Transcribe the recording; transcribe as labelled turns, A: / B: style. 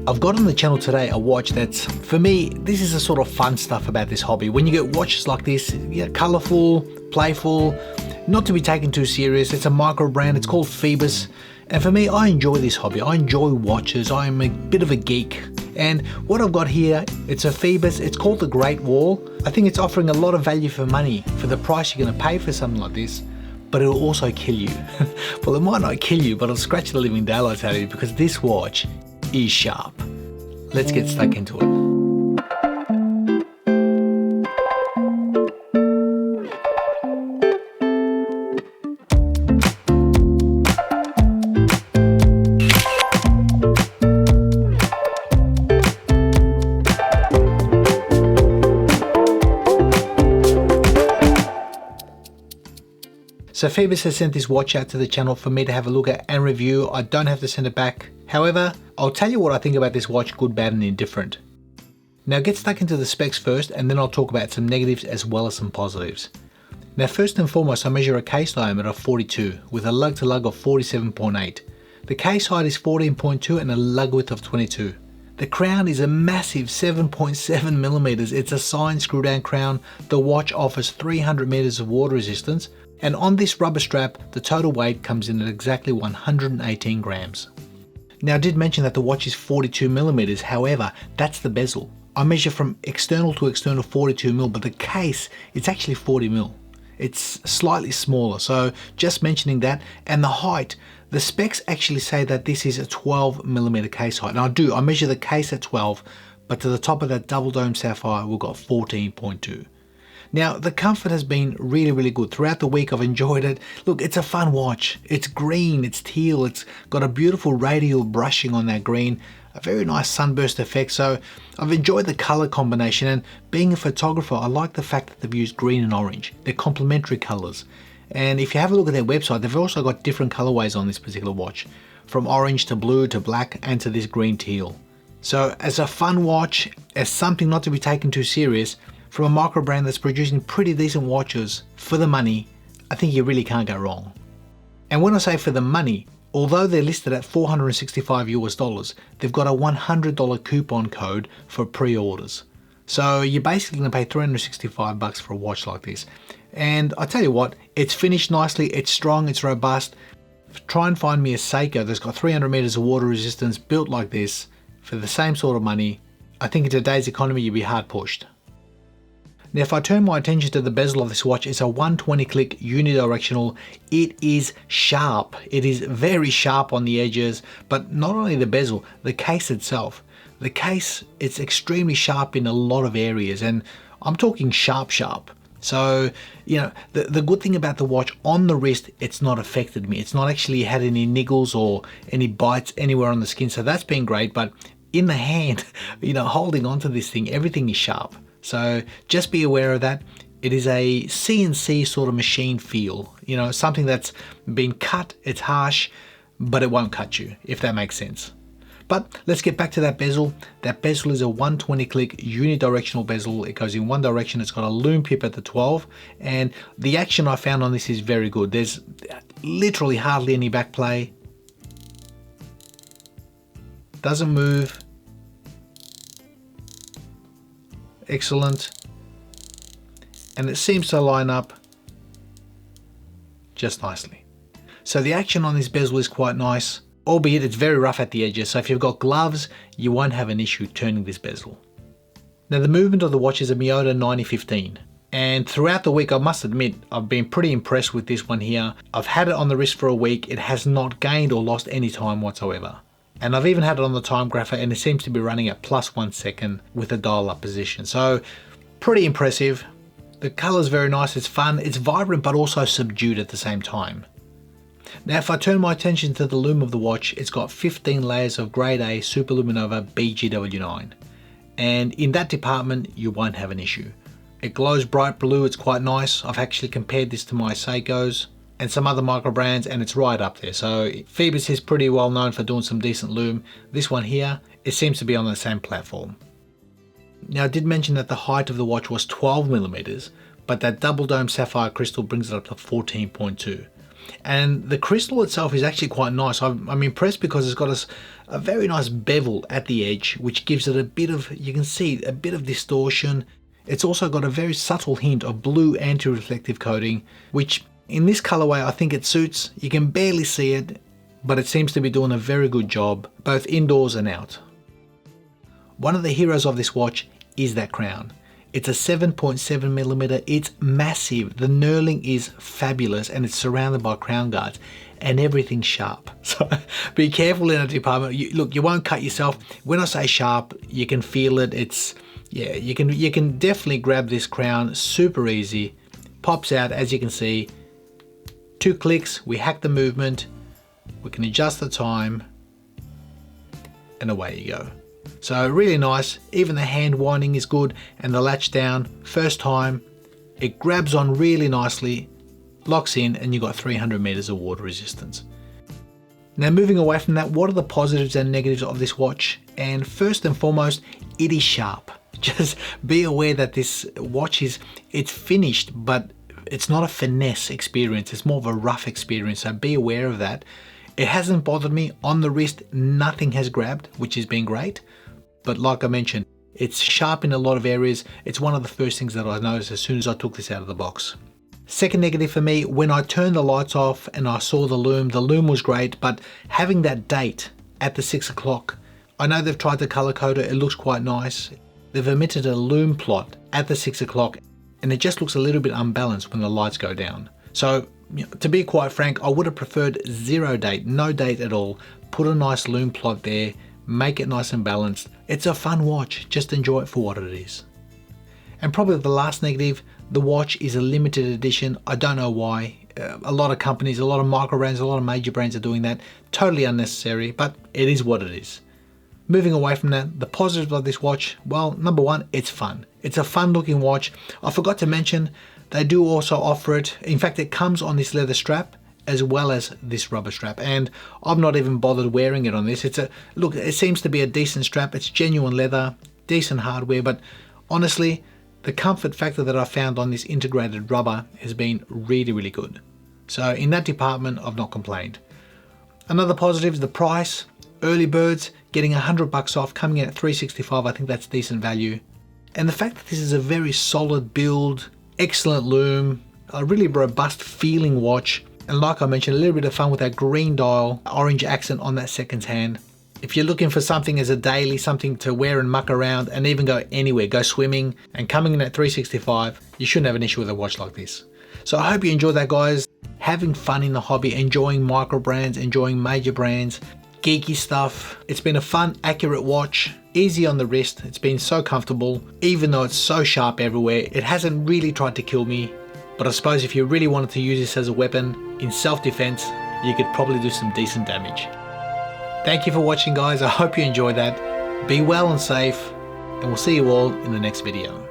A: I've got on the channel today a watch that's, for me, this is the sort of fun stuff about this hobby. When you get watches like this, colourful, playful, not to be taken too serious. It's a micro brand, it's called Phoibos. And for me, I enjoy this hobby. I enjoy watches. I'm a bit of a geek. And what I've got here, it's a Phoibos. It's called the Great Wall. I think it's offering a lot of value for money for the price you're going to pay for something like this. But it'll also kill you. Well, it might not kill you, but it'll scratch the living daylights out of you because this watch is sharp. Let's get stuck into it. So Phoibos has sent this watch out to the channel for me to have a look at and review. I don't have to send it back. However, I'll tell you what I think about this watch, good, bad and indifferent. Now get stuck into the specs first and then I'll talk about some negatives as well as some positives. Now first and foremost, I measure a case diameter of 42 with a lug to lug of 47.8. The case height is 14.2 and a lug width of 22. The crown is a massive 7.7 millimeters. It's a signed screw down crown. The watch offers 300 meters of water resistance. And on this rubber strap, the total weight comes in at exactly 118 grams. Now I did mention that the watch is 42 millimeters, however, that's the bezel. I measure from external to external 42 mil, but the case, it's actually 40 mil. It's slightly smaller, so just mentioning that. And the height, the specs actually say that this is a 12 millimeter case height. And I measure the case at 12, but to the top of that double dome sapphire, we've got 14.2. Now, the comfort has been really good. Throughout the week, I've enjoyed it. Look, it's a fun watch. It's green, it's teal, it's got a beautiful radial brushing on that green, a very nice sunburst effect. So I've enjoyed the color combination, and being a photographer, I like the fact that they've used green and orange. They're complementary colors. And if you have a look at their website, they've also got different colorways on this particular watch, from orange to blue to black and to this green teal. So as a fun watch, as something not to be taken too serious, from a micro brand that's producing pretty decent watches for the money, I think you really can't go wrong. And when I say for the money, although they're listed at $465 US, they've got a $100 coupon code for pre-orders. So you're basically gonna pay $365 for a watch like this. And I tell you what, it's finished nicely, it's strong, it's robust. Try and find me a Seiko that's got 300 meters of water resistance built like this for the same sort of money. I think in today's economy, you'd be hard pushed. Now if I turn my attention to the bezel of this watch, it's a 120 click unidirectional. It is sharp. It is very sharp on the edges, but not only the bezel, the case itself. The case, it's extremely sharp in a lot of areas, and I'm talking sharp. So, you know, the good thing about the watch, on the wrist, it's not affected me. It's not actually had any niggles or any bites anywhere on the skin, so that's been great. But in the hand, you know, holding onto this thing, everything is sharp. So just be aware of that. It is a CNC sort of machine feel, you know, something that's been cut, it's harsh, but it won't cut you, if that makes sense. But let's get back to that bezel. That bezel is a 120 click unidirectional bezel. It goes in one direction. It's got a Lume pip at the 12, and the action I found on this is very good. There's literally hardly any back play. Doesn't move. Excellent. And it seems to line up just nicely. So the action on this bezel is quite nice, albeit it's very rough at the edges. So if you've got gloves, you won't have an issue turning this bezel. Now the movement of the watch is a Miyota 9015. And throughout the week, I must admit, I've been pretty impressed with this one here. I've had it on the wrist for a week. It has not gained or lost any time whatsoever. And I've even had it on the time grapher, and it seems to be running at +1 second with a dial up position. So pretty impressive. The color's very nice, it's fun, it's vibrant, but also subdued at the same time. Now, if I turn my attention to the lume of the watch, it's got 15 layers of grade A Superluminova BGW9. And in that department, you won't have an issue. It glows bright blue, it's quite nice. I've actually compared this to my Seikos and some other micro brands, and it's right up there. So Phoibos is pretty well known for doing some decent lume. This one here, it seems to be on the same platform. Now I did mention that the height of the watch was 12 millimeters, but that double dome sapphire crystal brings it up to 14.2. And the crystal itself is actually quite nice. I'm impressed because it's got a very nice bevel at the edge, which gives it a bit of, you can see, a bit of distortion. It's also got a very subtle hint of blue anti-reflective coating, which in this colorway I think it suits. You can barely see it, but it seems to be doing a very good job, both indoors and out. One of the heroes of this watch is that crown. It's a 7.7mm, it's massive, the knurling is fabulous, and it's surrounded by crown guards, and everything's sharp. So be careful in that department. Look, you won't cut yourself. When I say sharp, you can feel it. Yeah, you can definitely grab this crown super easy. Pops out, as you can see. 2 clicks, we hack the movement, we can adjust the time, and away you go. So really nice. Even the hand winding is good, and the latch down, first time, it grabs on really nicely, locks in, and you've got 300 meters of water resistance. Now moving away from that, what are the positives and negatives of this watch? And first and foremost, it is sharp. Just be aware that this watch it's finished, but it's not a finesse experience. It's more of a rough experience, so be aware of that. It hasn't bothered me. On the wrist, nothing has grabbed, which has been great. But like I mentioned, it's sharp in a lot of areas. It's one of the first things that I noticed as soon as I took this out of the box. Second negative for me, when I turned the lights off and I saw the Lume was great, but having that date at the 6 o'clock, I know they've tried to color code it, it looks quite nice. They've omitted a Lume plot at the 6 o'clock, and it just looks a little bit unbalanced when the lights go down. So, to be quite frank, I would have preferred 0 date, no date at all. Put a nice Lume plot there, make it nice and balanced. It's a fun watch, just enjoy it for what it is. And probably the last negative, the watch is a limited edition. I don't know why. A lot of companies, a lot of micro brands, a lot of major brands are doing that. Totally unnecessary, but it is what it is. Moving away from that, the positives of this watch, well, number one, it's fun. It's a fun looking watch. I forgot to mention, they do also offer it. In fact, it comes on this leather strap as well as this rubber strap, and I've not even bothered wearing it on this. Look, it seems to be a decent strap. It's genuine leather, decent hardware, but honestly, the comfort factor that I found on this integrated rubber has been really, really good. So in that department, I've not complained. Another positive is the price. Early birds getting $100 off, coming in at $365. I think that's decent value. And the fact that this is a very solid build, excellent lume, a really robust feeling watch. And like I mentioned, a little bit of fun with that green dial, orange accent on that seconds hand. If you're looking for something as a daily, something to wear and muck around and even go anywhere, go swimming, and coming in at $365, you shouldn't have an issue with a watch like this. So I hope you enjoyed that, guys. Having fun in the hobby, enjoying micro brands, enjoying major brands, geeky stuff. It's been a fun, accurate watch, easy on the wrist. It's been so comfortable, even though it's so sharp everywhere. It hasn't really tried to kill me, but I suppose if you really wanted to use this as a weapon in self-defense, you could probably do some decent damage. Thank you for watching, guys. I hope you enjoyed that. Be well and safe, and we'll see you all in the next video.